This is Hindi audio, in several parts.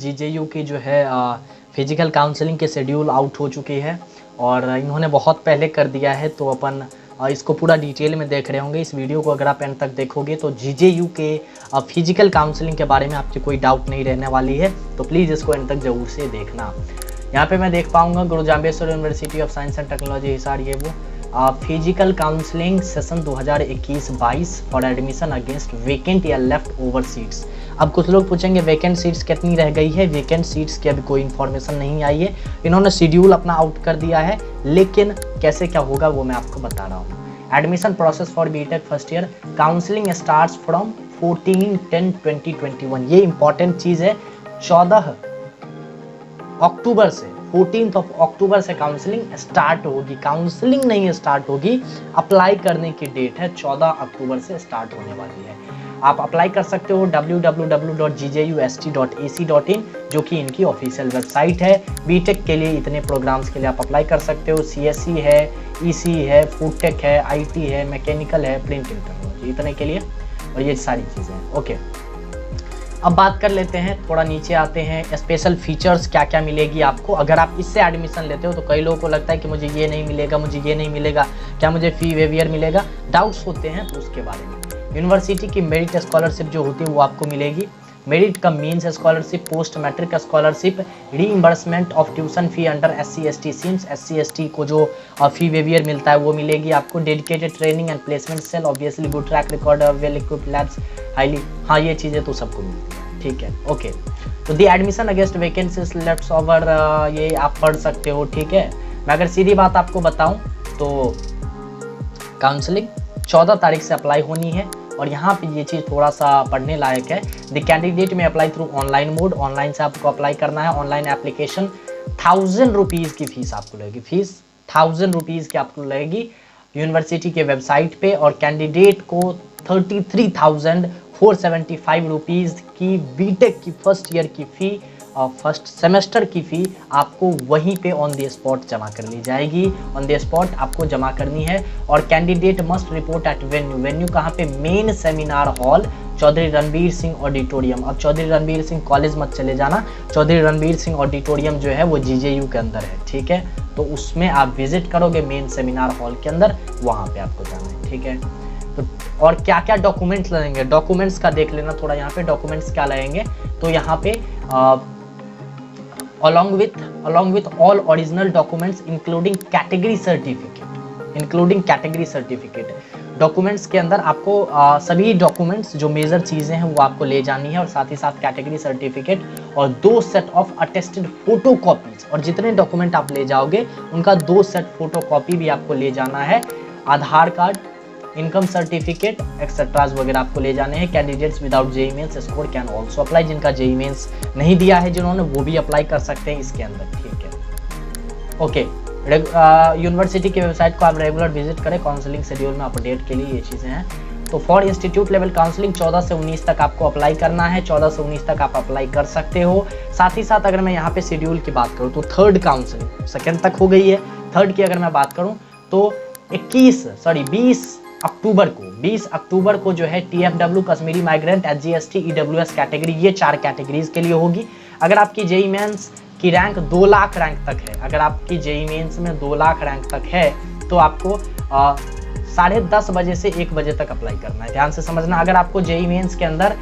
जीजेयू की जो है फिजिकल काउंसलिंग के शेड्यूल आउट हो चुकी है और इन्होंने बहुत पहले कर दिया है, तो अपन इसको पूरा डिटेल में देख रहे होंगे। इस वीडियो को अगर आप एंड तक देखोगे तो जीजेयू के फिजिकल काउंसलिंग के बारे में आपकी कोई डाउट नहीं रहने वाली है, तो प्लीज़ इसको एंड तक ज़रूर से देखना। यहाँ पे मैं देख पाऊँगा गुरु Jambheshwar university of science and technology Hisar, ये वो physical counselling session 2021-22 for admission against vacant या लेफ्ट ओवर सीट्स। अब कुछ लोग पूछेंगे वैकेंट सीट्स कितनी रह गई है। वैकेंट सीट्स की अभी कोई इन्फॉर्मेशन नहीं आई है, इन्होंने शेड्यूल अपना आउट कर दिया है, लेकिन कैसे क्या होगा वो मैं आपको बता रहा हूँ। Admission process for BTech first year counselling starts from 14/10/2021। ये इंपॉर्टेंट चीज़ है, 14 अक्टूबर से 14 अक्टूबर से काउंसलिंग स्टार्ट होगी। काउंसलिंग नहीं स्टार्ट होगी, अप्लाई करने की डेट है 14 अक्टूबर से स्टार्ट होने वाली है। आप अप्लाई कर सकते हो www.gjust.ac.in, जो कि इनकी ऑफिशियल वेबसाइट है। बीटेक के लिए इतने प्रोग्राम्स के लिए आप अप्लाई कर सकते हो। CSE है, EC है, फूड टेक है, IT है, मैकेनिकल है, प्रिंटिंग टेक्नोलॉजी, इतने के लिए, और ये सारी चीज़ें हैं। ओके, अब बात कर लेते हैं, थोड़ा नीचे आते हैं। स्पेशल फीचर्स क्या क्या मिलेगी आपको अगर आप इससे एडमिशन लेते हो। तो कई लोगों को लगता है कि मुझे ये नहीं मिलेगा, मुझे ये नहीं मिलेगा, क्या मुझे फी वेवियर मिलेगा, डाउट्स होते हैं, तो उसके बारे में यूनिवर्सिटी की मेरिट स्कॉलरशिप जो होती है वो आपको मिलेगी। मेरिट का means scholarship, post matric scholarship, reimbursement of tuition fee under SC/ST schemes, SC/ST को जो फी वेवियर मिलता है वो मिलेगी आपको। Dedicated training and placement cell, obviously good track record, well equipped labs, highly, हाँ ये चीज़ें तो सबको मिलती है, ठीक है। ओके, तो the admission against vacancies left over, ये आप पढ़ सकते हो, ठीक है। मैं अगर सीधी बात आपको बताऊँ तो काउंसलिंग 14 तारीख से अप्लाई होनी है, और यहाँ पे ये चीज़ थोड़ा सा पढ़ने लायक है। द कैंडिडेट में apply through online mode, online से आपको अप्लाई करना है। ऑनलाइन एप्लीकेशन 1000 रुपीज़ की फीस आपको लगेगी, फीस 1000 रुपीज़ की आपको लगेगी यूनिवर्सिटी के वेबसाइट पे, और कैंडिडेट को 33,475 रुपीज़ की बीटेक की फर्स्ट ईयर की फ़ी और फर्स्ट सेमेस्टर की फ़ी आपको वहीं पे ऑन द स्पॉट जमा कर ली जाएगी। ऑन द स्पॉट आपको जमा करनी है, और candidate must report at venue. Venue कहाँ पे? Main seminar hall, Chaudhary Ranbir Singh auditorium. अब चौधरी रणबीर सिंह कॉलेज मत चले जाना, चौधरी रणबीर सिंह ऑडिटोरियम जो है वो जीजेयू के अंदर है, ठीक है। तो उसमें आप विजिट करोगे मेन सेमिनार हॉल के अंदर, वहाँ पे आपको जाना है, ठीक है। तो और क्या क्या डॉक्यूमेंट्स लगेंगे, डॉक्यूमेंट्स का देख लेना थोड़ा। यहाँ पे डॉक्यूमेंट्स क्या लगेंगे, तो यहाँ पे along with all original documents including category certificate, documents के अंदर आपको सभी डॉक्यूमेंट्स जो मेजर चीज़ें हैं वो आपको ले जानी है, और साथ ही साथ कैटेगरी सर्टिफिकेट और 2 set of attested photo copies. और जितने डॉक्यूमेंट आप ले जाओगे उनका 2 सेट फोटो कॉपी भी आपको ले जाना है। Aadhaar card, income certificate etcetera वगैरह आपको ले जाने हैं। Candidates without JEE mains score can also apply, जिनका JEE मेंस नहीं दिया है जिन्होंने, वो भी अप्लाई कर सकते हैं इसके अंदर, ठीक है। ओके, यूनिवर्सिटी की वेबसाइट को आप रेगुलर विजिट करें। काउंसलिंग शेड्यूल में अपडेट के लिए ये चीज़ें हैं। तो फॉर इंस्टीट्यूट लेवल काउंसलिंग 14 से 19 तक आपको अप्लाई करना है, 14 से 19 तक आप अप्लाई कर सकते हो। साथ ही साथ अगर मैं यहाँ पे शेड्यूल की बात करूँ तो थर्ड काउंसलिंग सेकेंड तक हो गई है। थर्ड की अगर मैं बात करूँ तो 20 अक्टूबर को जो है TFW Kashmiri migrant, SGST, EWS category, ये 4 कैटेगरीज के लिए होगी। अगर आपकी JEE मेंस की रैंक 2 लाख रैंक तक है, अगर आपकी JEE मेंस में 2 लाख रैंक तक है, तो आपको 10:30 बजे से 1 बजे तक अप्लाई करना है। ध्यान से समझना, अगर आपको JEE मेंस के अंदर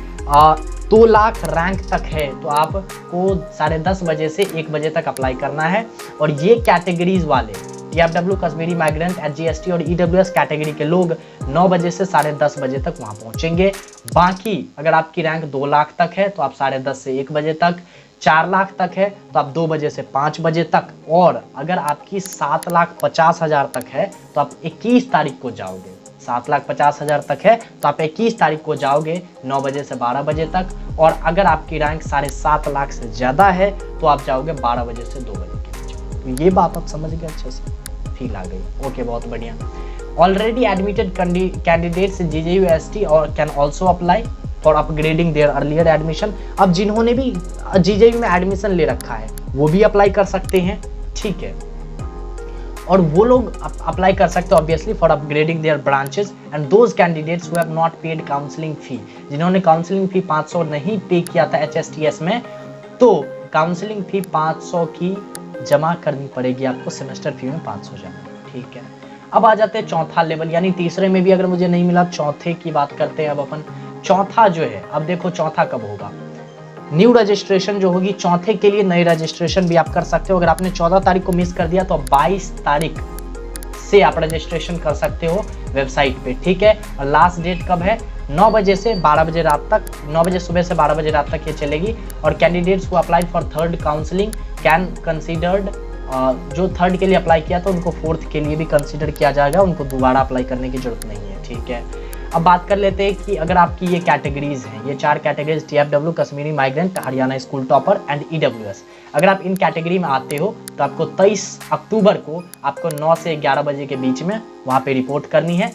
2 लाख रैंक तक है तो आपको 10:30 बजे से 1 बजे तक अप्लाई करना है। और ये कैटेगरीज वाले TFW कश्मीरी माइग्रेंट, SGST और EWS कैटेगरी के लोग 9 बजे से 10:30 बजे तक वहाँ पहुँचेंगे। बाकी अगर आपकी रैंक 2 लाख तक है तो आप 10:30 से 1 बजे तक, 4 लाख तक है तो आप 2 बजे से 5 बजे तक, और अगर आपकी 7,50,000 तक है तो आप 21 तारीख को जाओगे। 7,50,000 तक है तो आप 21 तारीख को जाओगे 9 बजे से 12 बजे तक, और अगर आपकी रैंक 7.5 लाख से ज़्यादा है तो आप जाओगे 12 बजे से 2 बजे के बीच। तो ये बात आप समझ गए, अच्छे से फील आ गई। ओके, बहुत बढ़िया। ऑलरेडी एडमिटेड कैंडिडेट्स GJU/ST और can also apply for upgrading their earlier admission. अब जिन्होंने भी GJU में एडमिशन ले रखा है वो भी अप्लाई कर सकते हैं, ठीक है। और वो लोग अप्लाई कर सकते हैं obviously for upgrading their branches, and those candidates who have not paid counselling fee, जिन्होंने काउंसलिंग फी 500 नहीं पे किया था HSTS में, तो काउंसलिंग फी 500 की जमा करनी पड़ेगी आपको, सेमेस्टर फी में 500 जमा। ठीक है, अब आ जाते हैं चौथा लेवल, यानी तीसरे में भी अगर मुझे नहीं मिला, चौथे की बात करते हैं अब अपन। चौथा जो है, अब देखो चौथा कब होगा, न्यू रजिस्ट्रेशन जो होगी चौथे के लिए, नई रजिस्ट्रेशन भी आप कर सकते हो। अगर आपने 14 तारीख को मिस कर दिया तो 22 तारीख से आप रजिस्ट्रेशन कर सकते हो वेबसाइट पे। ठीक है, और लास्ट डेट कब है, 9 बजे से 12 बजे रात तक, 9 बजे सुबह से 12 बजे रात तक ये चलेगी। और candidates who applied for third counselling can considered, जो थर्ड के लिए अप्लाई किया था उनको फोर्थ के लिए भी कंसीडर किया जाएगा, उनको दोबारा अप्लाई करने की जरूरत नहीं है। ठीक है, अब बात कर लेते हैं कि अगर आपकी ये कैटेगरीज हैं, ये 4 categories, TFW, Kashmiri migrant, Haryana school topper and EWS, अगर आप इन कैटेगरी में आते हो तो आपको 23 अक्टूबर को आपको 9 से 11 बजे के बीच में वहाँ पे रिपोर्ट करनी है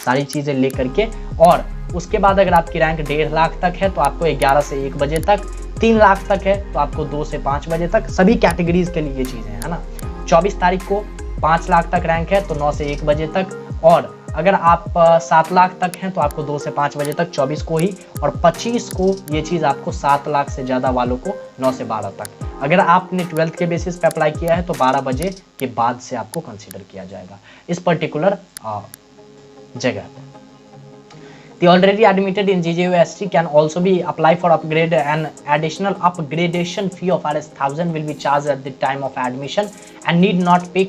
सारी चीज़ें ले करके। और उसके बाद अगर आपकी रैंक 1.5 लाख तक है तो आपको 11 से 1 बजे तक, 3 लाख तक है तो आपको 2 से 5 बजे तक, सभी कैटेगरीज के लिए ये चीज़ें है ना। 24 तारीख को 5 लाख तक रैंक है तो 9 से 1 बजे तक, और अगर आप 7 लाख तक हैं तो आपको 2 से 5 बजे तक 24 को ही, और 25 को ये चीज़ आपको 7 लाख से ज़्यादा वालों को 9 से 12 तक। अगर आपने 12th के बेसिस पे अप्लाई किया है तो 12 बजे के बाद से आपको कंसीडर किया जाएगा इस पर्टिकुलर जगह। The already admitted in JJUST can also be apply for upgrade, and additional upgradation fee of Rs 1000 will be charged at the time of admission and need not pay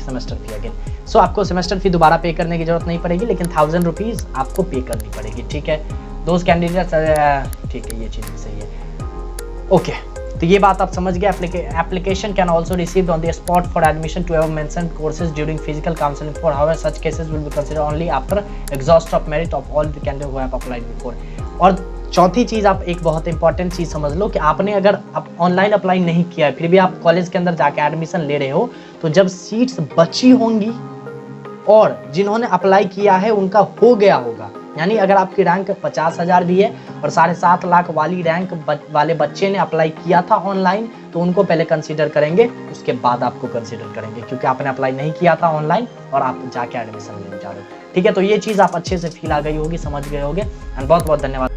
semester fee again. So आपको सेमेस्टर फी दोबारा पे करने की जरूरत नहीं पड़ेगी, लेकिन 1000 रुपीज़ आपको पे करनी पड़ेगी। ठीक है, दोस्त कैंडिडेट्स, ठीक है, ये चीज़ सही है। ओके, तो ये बात आप समझ गए। Application can also received on the spot for admission to ever mentioned courses during physical counselling for however such cases will be considered only after exhaust of merit of all the candidate who have applied before. और चौथी चीज़, आप एक बहुत इंपॉर्टेंट चीज़ समझ लो कि आपने अगर आप ऑनलाइन अप्लाई नहीं किया है फिर भी आप कॉलेज के अंदर जाके एडमिशन ले रहे हो, तो जब सीट्स बची होंगी और जिन्होंने अप्लाई किया है उनका हो गया होगा, यानी अगर आपकी रैंक 50,000 भी है और 7.5 लाख वाली रैंक वाले बच्चे ने अप्लाई किया था ऑनलाइन, तो उनको पहले कंसीडर करेंगे, उसके बाद आपको कंसीडर करेंगे, क्योंकि आपने अप्लाई नहीं किया था ऑनलाइन और आप जाके एडमिशन लेने जा रहे हो। ठीक है, तो ये चीज़ आप अच्छे से फील आ गई होगी, समझ गए होगे, एंड बहुत बहुत धन्यवाद।